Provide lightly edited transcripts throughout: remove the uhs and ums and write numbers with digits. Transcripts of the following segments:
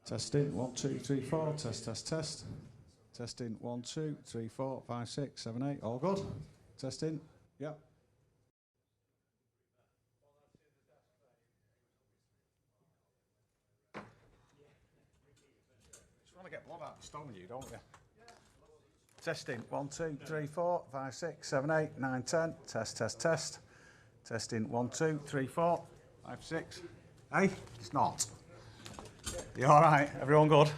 Testing 1, 2, 3, 4. Test, test, test. Testing 1, 2, 3, 4, 5, 6, 7, 8. All good. Testing. Yep. Just want to get blood out of the stone, you don't you? Testing 1, 2, 3, 4, 5, 6, 7, 8, 9, 10. Test, test, test. Testing 1, 2, 3, 4, 5, 6. Hey, it's not. You all right? Everyone good?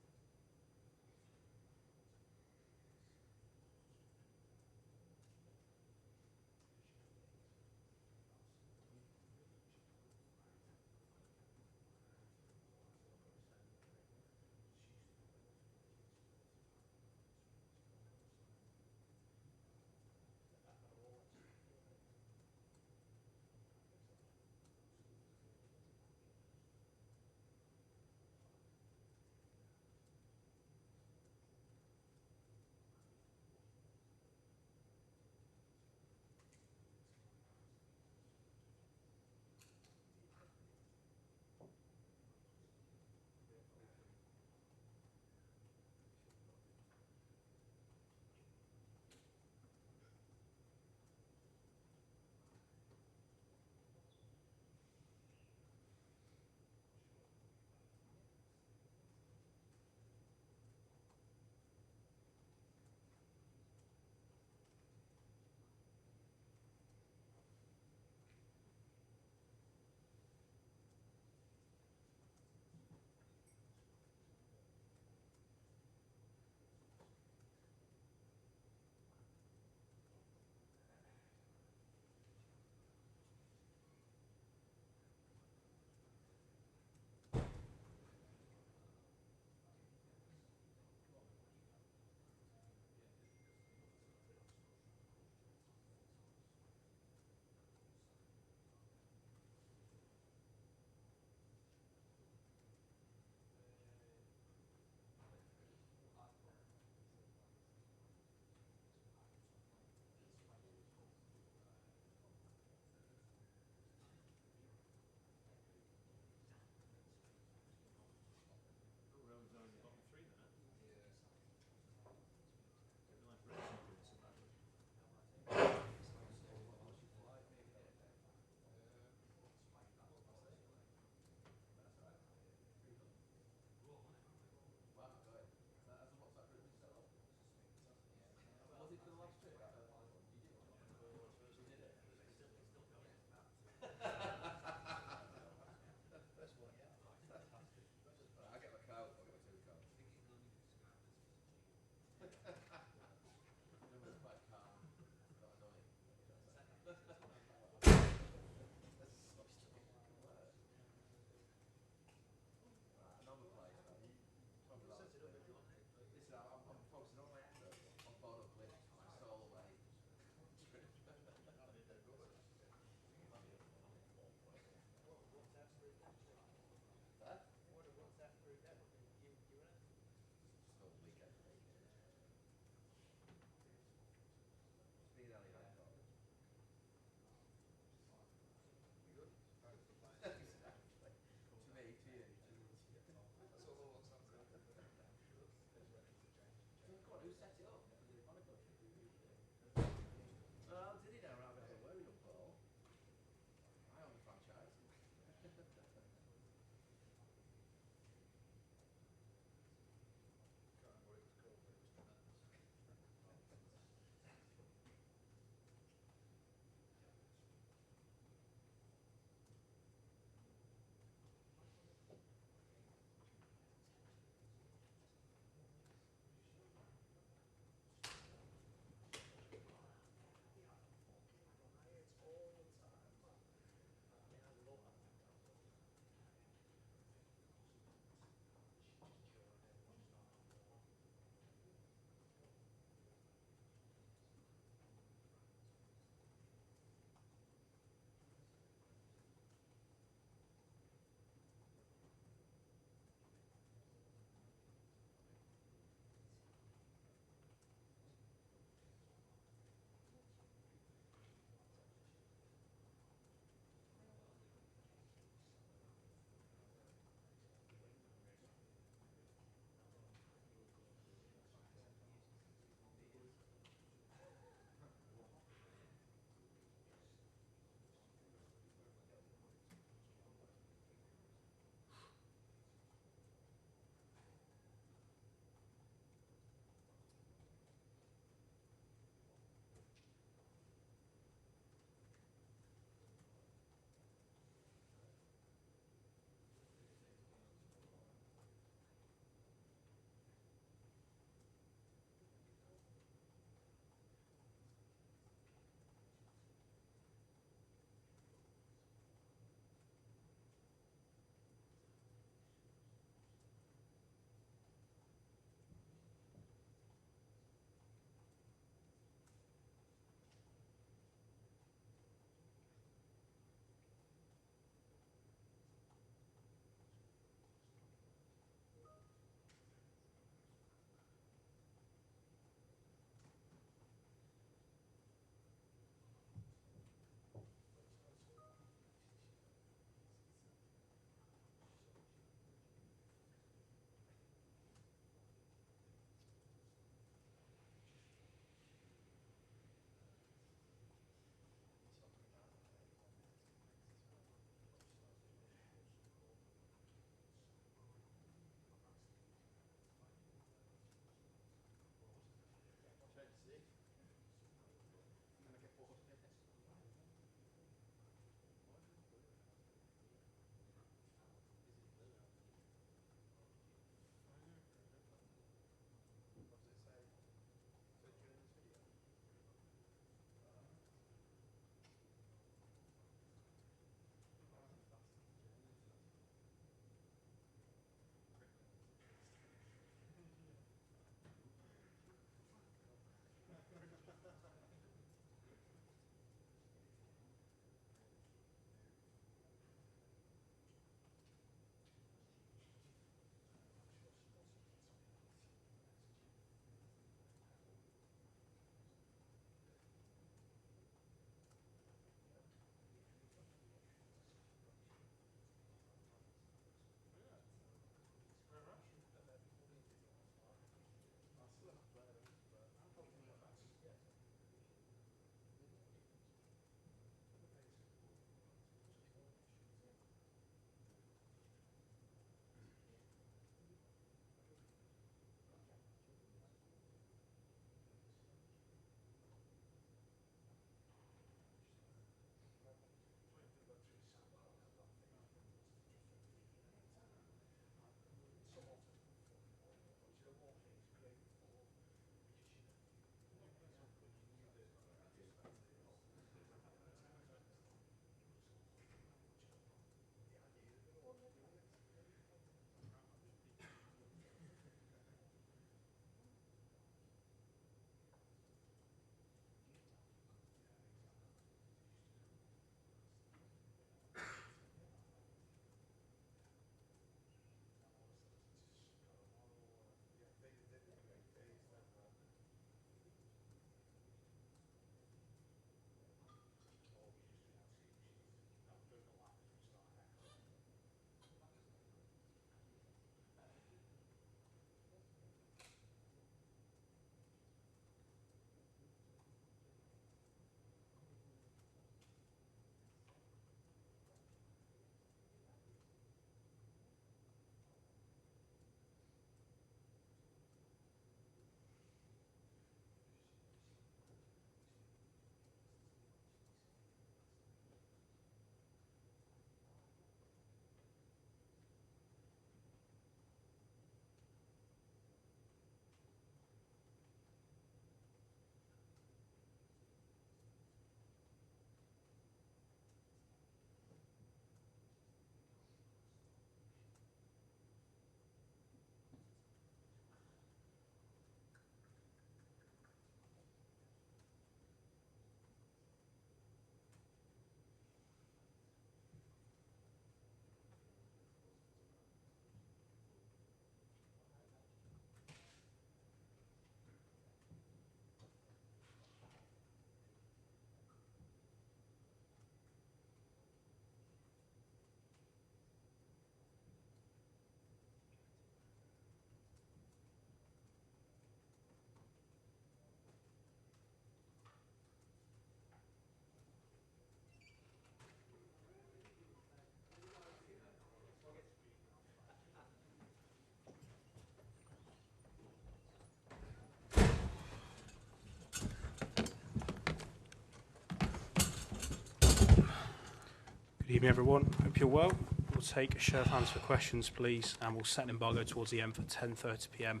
Good evening, everyone. Hope you're well. We'll take a show of hands for questions, please, and we'll set an embargo towards the end for 10:30 p.m.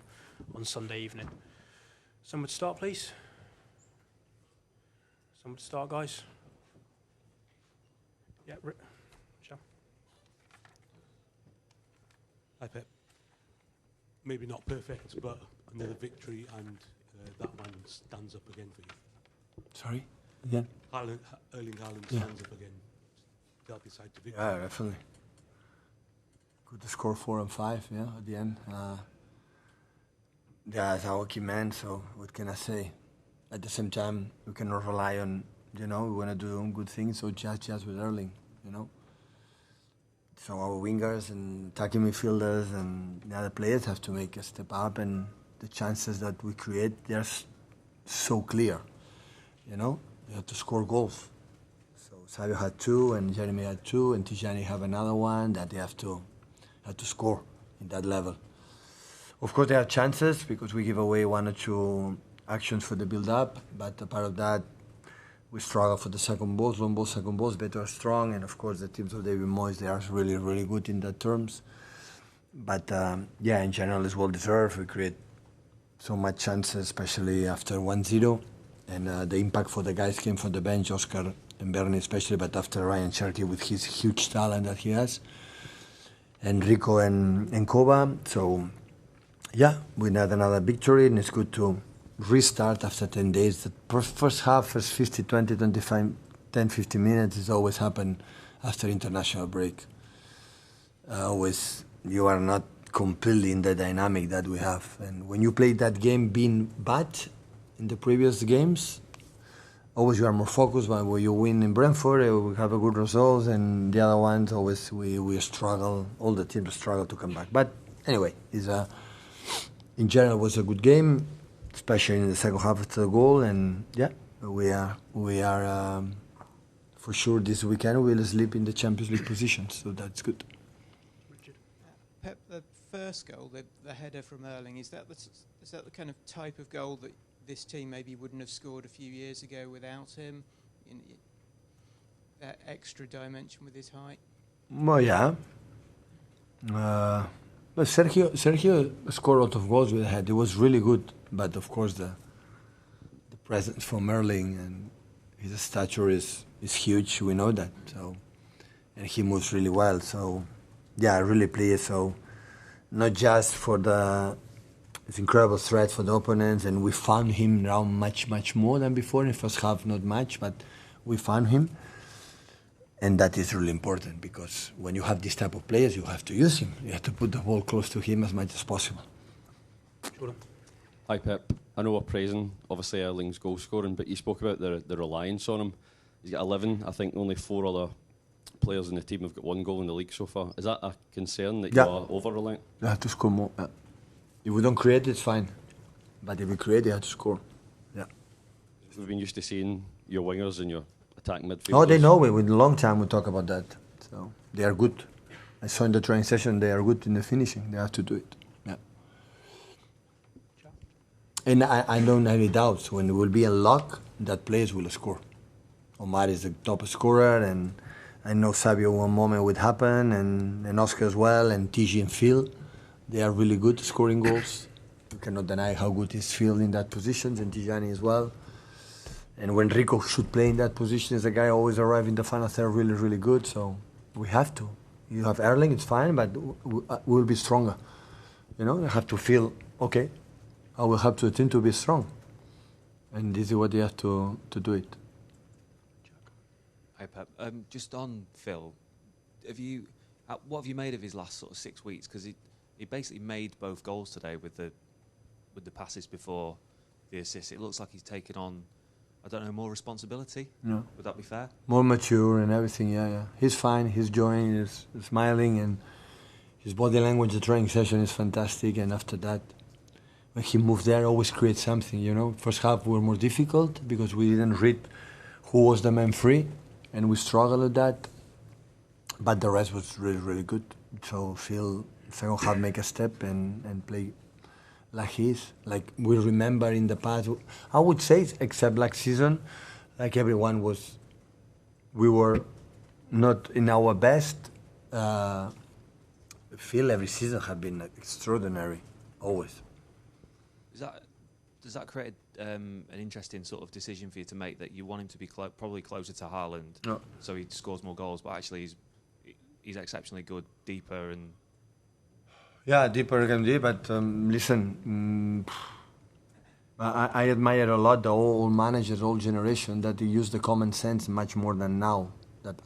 on Sunday evening. Someone to start, please. Someone to start, guys. Yeah, Michelle. Hi, Pep. Maybe not perfect, but another victory, and that man stands up again for you. Sorry? Again? Erling Haaland stands up again. Help your side to victory. Yeah, definitely. Good to score 4 and 5, yeah, at the end. Yeah, it's our key man, so what can I say? At the same time, we cannot rely on, we want to do good things, so just with Erling, So our wingers and attacking midfielders and the other players have to make a step up, and the chances that we create, they're so clear, You have to score goals. So Savio had 2, and Jeremy had 2, and Tijani have another one that they have to score in that level. Of course, there are chances because we give away 1 or 2 actions for the build-up, but apart of that, we struggle for the second balls, long balls, second balls, better strong, and of course the teams of David Moyes, they are really, really good in that terms. But in general, it's well deserved. We create so much chances, especially after 1-0, and the impact for the guys came from the bench, Oscar and Bernie especially, but after Ryan Cherky with his huge talent that he has, and Rico and Koba. So, we had another victory, and it's good to restart after 10 days. The first half, first 50, 20, 25, 10, 15 minutes is always happen after international break. You are not completely in the dynamic that we have. And when you play that game being bad in the previous games, always you are more focused. But when you win in Brentford, we have a good results, and the other ones, always we struggle, all the teams struggle to come back. But anyway, in general, it was a good game, especially in the second half after the goal, and we are for sure this weekend we'll sleep in the Champions League positions, so that's good. Richard. Pep, the first goal, the header from Erling, is that the kind of type of goal that this team maybe wouldn't have scored a few years ago without him? That extra dimension with his height? Well, yeah. But Sergio scored a lot of goals with the head. It was really good, but of course the presence from Erling and his stature is huge. We know that. So, and he moves really well. So, really pleased. So, not just for it's incredible threat for the opponents, and we found him now much more than before. In the first half, not much, but we found him. And that is really important, because when you have this type of players, you have to use him. You have to put the ball close to him as much as possible. Jordan. Hi, Pep. I know we're praising, obviously, Erling's goal scoring, but you spoke about the reliance on him. He's got 11. I think only 4 other players in the team have got 1 goal in the league so far. Is that a concern that you are over-reliant? You have to score more. If we don't create, it's fine. But if we create, you have to score. Yeah. We've been used to seeing your wingers and your attacking midfielders. Oh, they know it. With a long time we talk about that. So they are good. I saw in the training session they are good in the finishing. They have to do it. Yeah. And I don't have any doubts. When it will be a lock, that players will score. Omar is the top scorer, and I know Savio one moment would happen, and Oscar as well, and TG and Phil. They are really good scoring goals. You cannot deny how good is Phil in that position, and Tijani as well. And when Rico should play in that position, as a guy always arrive in the final third really, really good. So we have to. You have Erling, it's fine, but we'll be stronger. You have to feel, okay, I will help the team to be strong. And this is what you have to do it. Hi, Pep. Just on Phil, what have you made of his last sort of 6 weeks? Because he basically made both goals today with the passes before the assist. It looks like he's taken on, I don't know, more responsibility. Yeah. Would that be fair? More mature and everything. Yeah. He's fine. He's enjoying. He's smiling, and his body language. The training session is fantastic. And after that, when he moved there, always creates something. First half were more difficult because we didn't read who was the man free, and we struggled with that. But the rest was really, really good. So Phil, second half, make a step and play like he is. Like we remember in the past, I would say, except last season, like everyone was, we were not in our best. Phil every season have been extraordinary, always. Does that create an interesting sort of decision for you to make, that you want him to be probably closer to Haaland, so he scores more goals, but actually he's exceptionally good deeper and. Yeah, deeper can be, but listen, I admire a lot the old managers, old generation, that they use the common sense much more than now. That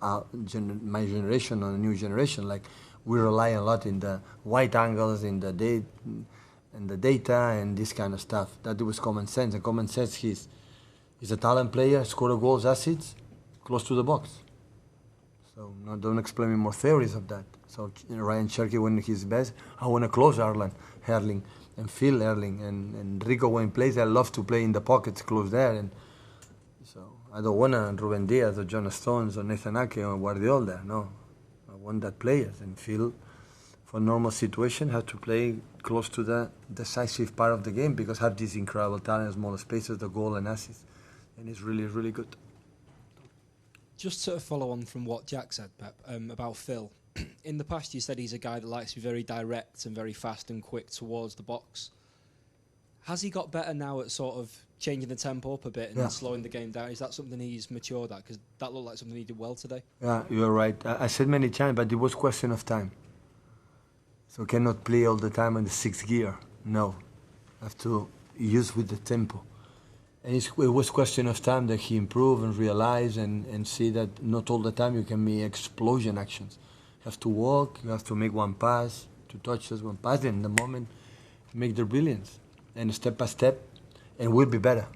my generation or the new generation, like we rely a lot in the wide angles, in the data and this kind of stuff. That was common sense. And common sense, he's a talent player, score goals, assists, close to the box. So no, don't explain me more theories of that. So Ryan Cherky when he's best, I want to close Erling and Phil Erling and Rico when he plays. I love to play in the pockets close there. And so I don't want Ruben Diaz or John Stones or Nathan Ake or Guardiola there. No, I want that players. And Phil, for normal situation, have to play close to the decisive part of the game because have this incredible talent, smaller spaces, the goal and assists, and it's really, really good. Just to follow on from what Jack said, Pep, about Phil. In the past, you said he's a guy that likes to be very direct and very fast and quick towards the box. Has he got better now at sort of changing the tempo up a bit and slowing the game down? Is that something he's matured at? Because that looked like something he did well today. Yeah, you're right. I said many times, but it was question of time. So cannot play all the time in the sixth gear. No, have to use with the tempo. And it was question of time that he improved and realized and see that not all the time you can make explosion actions. You have to walk, you have to make one pass, to touch just one pass, and in the moment make the brilliance. And step by step, and we'll be better.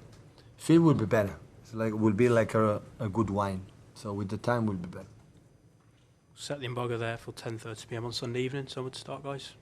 Phil will be better. It's like will be like a good wine. So with the time, we'll be better. Set the embargo there for 10:30 p.m. on Sunday evening. So would start, guys.